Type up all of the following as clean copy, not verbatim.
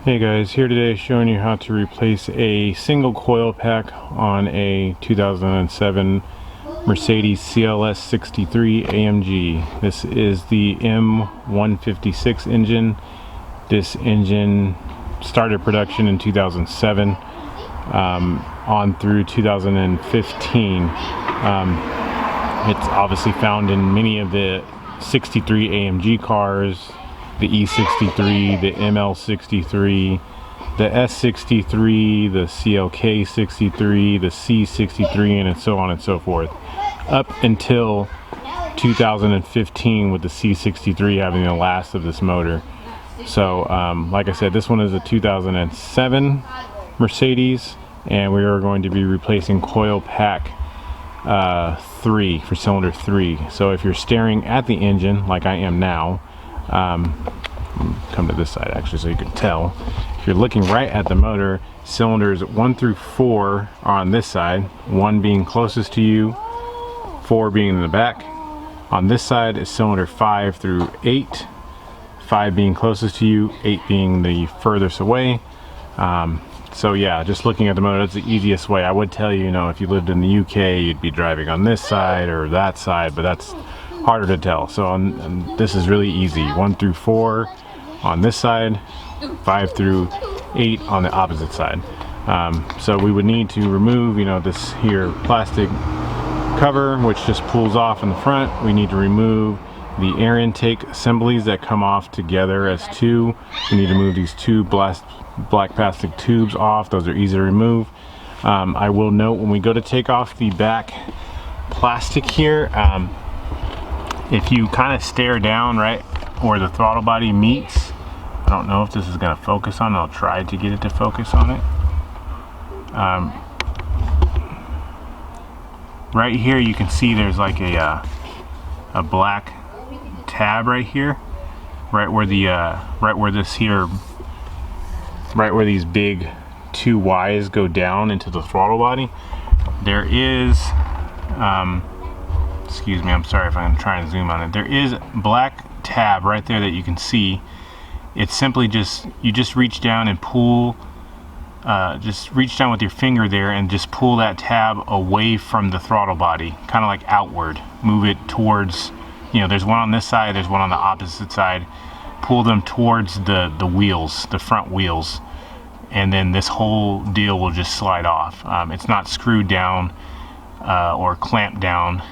Hey guys, here today showing you how to replace a single coil pack on a 2007 Mercedes CLS63 AMG. This is the M156 engine. This engine started production in 2007 on through 2015. It's obviously found in many of the 63 AMG cars, the E63, the ML63, the S63, the CLK63, the C63, and so on and so forth, up until 2015 with the C63 having the last of this motor. So like I said, this one is a 2007 Mercedes, and we are going to be replacing coil pack 3 for cylinder 3. So if you're staring at the engine like I am now, come to this side actually so you can tell. If you're looking right at the motor, cylinders 1 through 4 are on this side, 1 being closest to you, 4 being in the back. On this side is cylinder 5 through 8, 5 being closest to you, 8 being the furthest away. So yeah, just looking at the motor, that's the easiest way. I would tell you, if you lived in the UK, you'd be driving on this side or that side, but that's harder to tell. So this is really easy. 1 through 4 on this side, 5 through 8 on the opposite side. So we would need to remove, this here plastic cover, which just pulls off in the front. We need to remove the air intake assemblies that come off together as two. We need to move these two black plastic tubes off. Those are easy to remove. I will note, when we go to take off the back plastic here, if you kind of stare down right where the throttle body meets, I don't know if this is going to focus on it. I'll try to get it to focus on it. Right here you can see there's like a black tab right here, right where these big two Y's go down into the throttle body. There is excuse me, I'm sorry if I'm trying to zoom on it. There is a black tab right there that you can see. It's simply you just reach down and pull, just reach down with your finger there and just pull that tab away from the throttle body, kind of like outward. Move it towards, there's one on this side, there's one on the opposite side. Pull them towards the wheels, the front wheels, and then this whole deal will just slide off. It's not screwed down or clamped down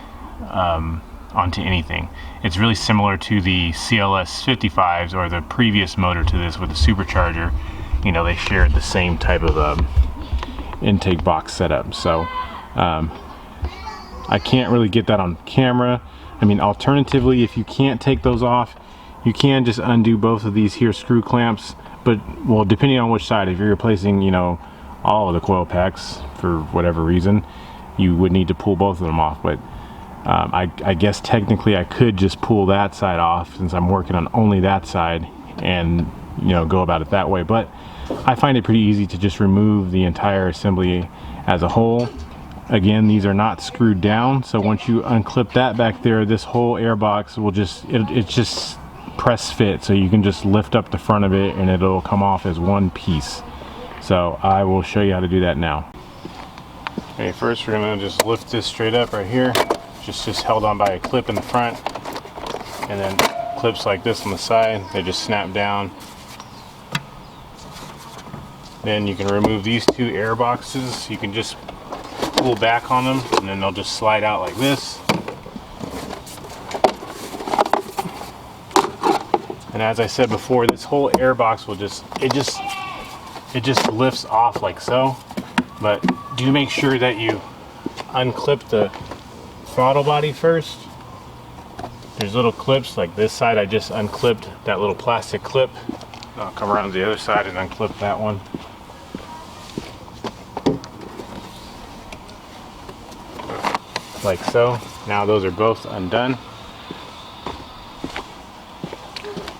onto anything. It's really similar to the CLS65s or the previous motor to this with the supercharger. They shared the same type of intake box setup. So I can't really get that on camera. I mean, alternatively, if you can't take those off, you can just undo both of these here screw clamps. But, well, depending on which side, if you're replacing, all of the coil packs for whatever reason, you would need to pull both of them off. But I guess technically I could just pull that side off since I'm working on only that side and go about it that way. But I find it pretty easy to just remove the entire assembly as a whole. Again, these are not screwed down, so once you unclip that back there, this whole air box will it's just press fit, so you can just lift up the front of it and it'll come off as one piece. So I will show you how to do that now. Okay, first we're gonna just lift this straight up right here. Just held on by a clip in the front, and then clips like this on the side. They just snap down. Then you can remove these two air boxes. You can just pull back on them, and then they'll just slide out like this. And as I said before, this whole air box will just lifts off like so. But do make sure that you unclip the throttle body first. There's little clips like this side. I just unclipped that little plastic clip. I'll come around to the other side and unclip that one. Like so. Now those are both undone.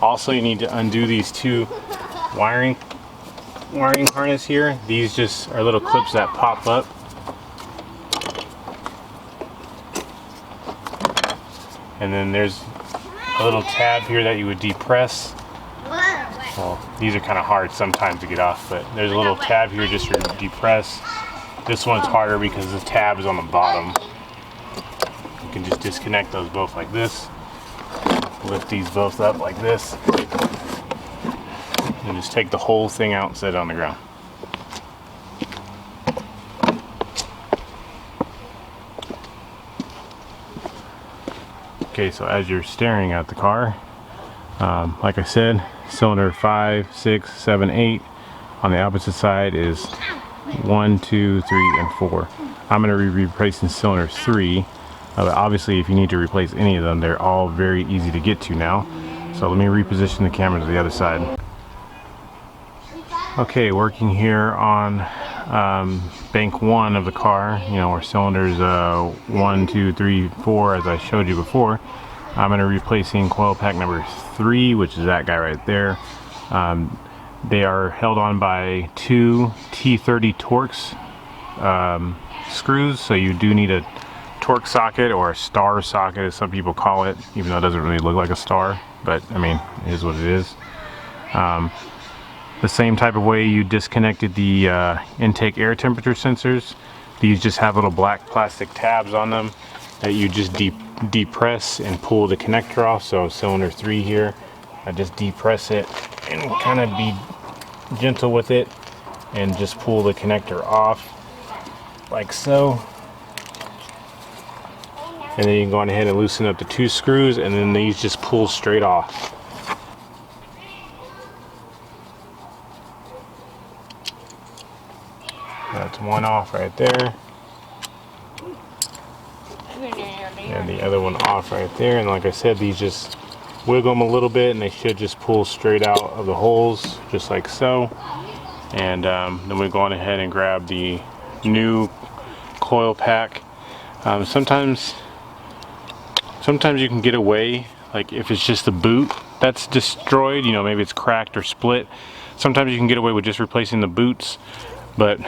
Also, you need to undo these two wiring harness here. These just are little clips that pop up. And then there's a little tab here that you would depress Well, these are kind of hard sometimes to get off, but there's a little tab here just to depress. This one's harder because the tab is on the bottom. You can just disconnect those both like this. Lift these both up like this. And just take the whole thing out and set it on the ground. Okay, so as you're staring at the car, like I said, cylinder 5, 6, 7, 8. On the opposite side is 1, 2, 3, and 4. I'm going to be replacing cylinder 3. Obviously, if you need to replace any of them, they're all very easy to get to now. So let me reposition the camera to the other side. Okay, working here on bank 1 of the car, you know, where cylinders 1, 2, 3, 4, as I showed you before. I'm going to be replacing coil pack number 3, which is that guy right there. They are held on by 2 T30 Torx screws, so you do need a Torx socket, or a star socket as some people call it, even though it doesn't really look like a star, but I mean, it is what it is. The same type of way you disconnected the intake air temperature sensors, these just have little black plastic tabs on them that you just depress and pull the connector off. So cylinder 3 here, I just depress it and kind of be gentle with it and just pull the connector off like so. And then you can go on ahead and loosen up the 2 screws, and then these just pull straight off. That's one off right there. And the other one off right there. And like I said, these just wiggle them a little bit and they should just pull straight out of the holes, just like so. And then we go on ahead and grab the new coil pack. Sometimes you can get away, like if it's just the boot that's destroyed, you know, maybe it's cracked or split. Sometimes you can get away with just replacing the boots, but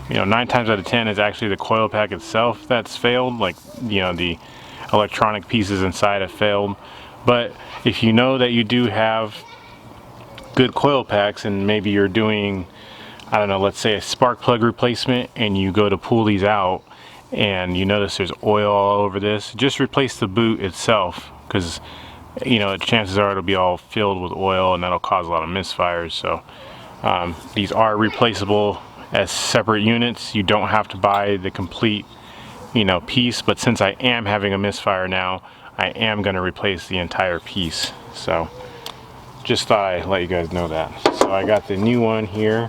you know, 9 times out of 10 is actually the coil pack itself that's failed. Like, you know, the electronic pieces inside have failed. But if you know that you do have good coil packs, and maybe you're doing, I don't know, let's say a spark plug replacement, and you go to pull these out and you notice there's oil all over this, just replace the boot itself, because you know, chances are it'll be all filled with oil and that'll cause a lot of misfires. So these are replaceable as separate units. You don't have to buy the complete, you know, piece, but since I am having a misfire now, I am going to replace the entire piece. So just thought I'd let you guys know that. So I got the new one here,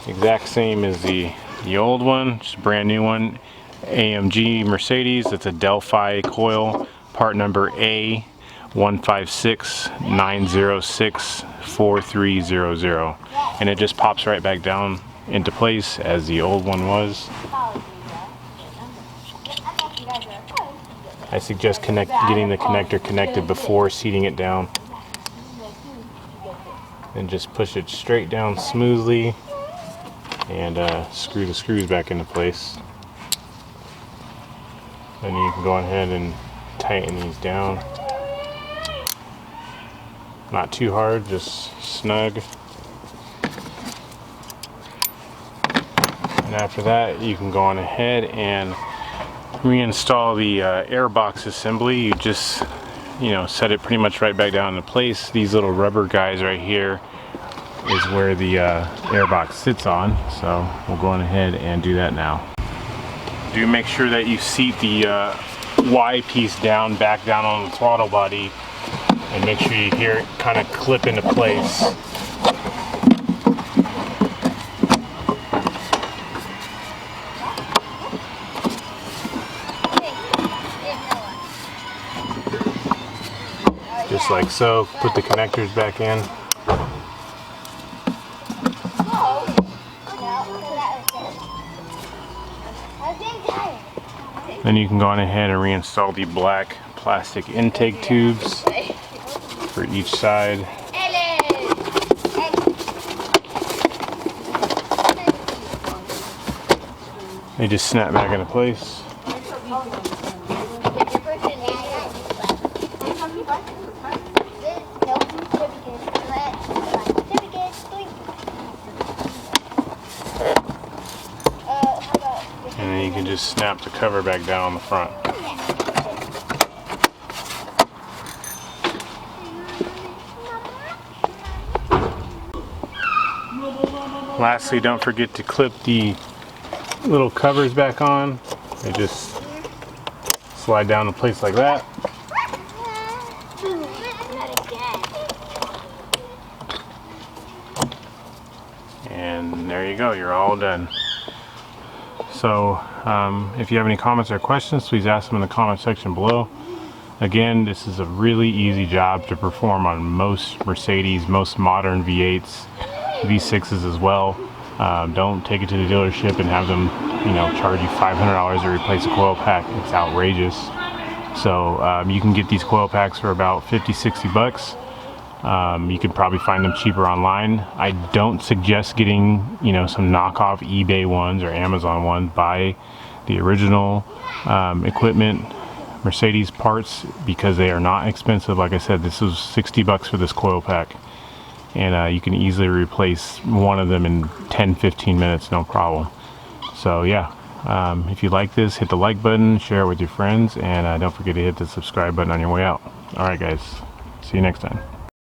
exact same as the old one, just a brand new one. AMG Mercedes. It's a Delphi coil, part number A156 906 4300, and it just pops right back down into place as the old one was. I suggest getting the connector connected before seating it down, and just push it straight down smoothly and screw the screws back into place. Then you can go ahead and tighten these down. Not too hard, just snug. And after that, you can go on ahead and reinstall the air box assembly. You just, you know, set it pretty much right back down into place. These little rubber guys right here is where the air box sits on. So we'll go on ahead and do that now. Do make sure that you seat the Y piece down, back down on the throttle body, and make sure you hear it kind of clip into place. Just like so. Put the connectors back in. Then you can go on ahead and reinstall the black plastic intake tubes for each side. They just snap back into place. and then you can just snap the cover back down on the front. Lastly, don't forget to clip the little covers back on. They just slide down in place like that. And there you go, you're all done. So if you have any comments or questions, please ask them in the comment section below. Again, this is a really easy job to perform on most Mercedes, most modern V8s, V6s as well. Don't take it to the dealership and have them, you know, charge you $500 to replace a coil pack. It's outrageous. So you can get these coil packs for about 50-60 bucks. You could probably find them cheaper online. I don't suggest getting, you know, some knockoff eBay ones or Amazon ones. Buy the original equipment, Mercedes parts, because they are not expensive. Like I said, this was 60 bucks for this coil pack, and you can easily replace one of them in 10-15 minutes, no problem. So yeah, if you like this, hit the like button, share it with your friends, and don't forget to hit the subscribe button on your way out. Alright guys, see you next time.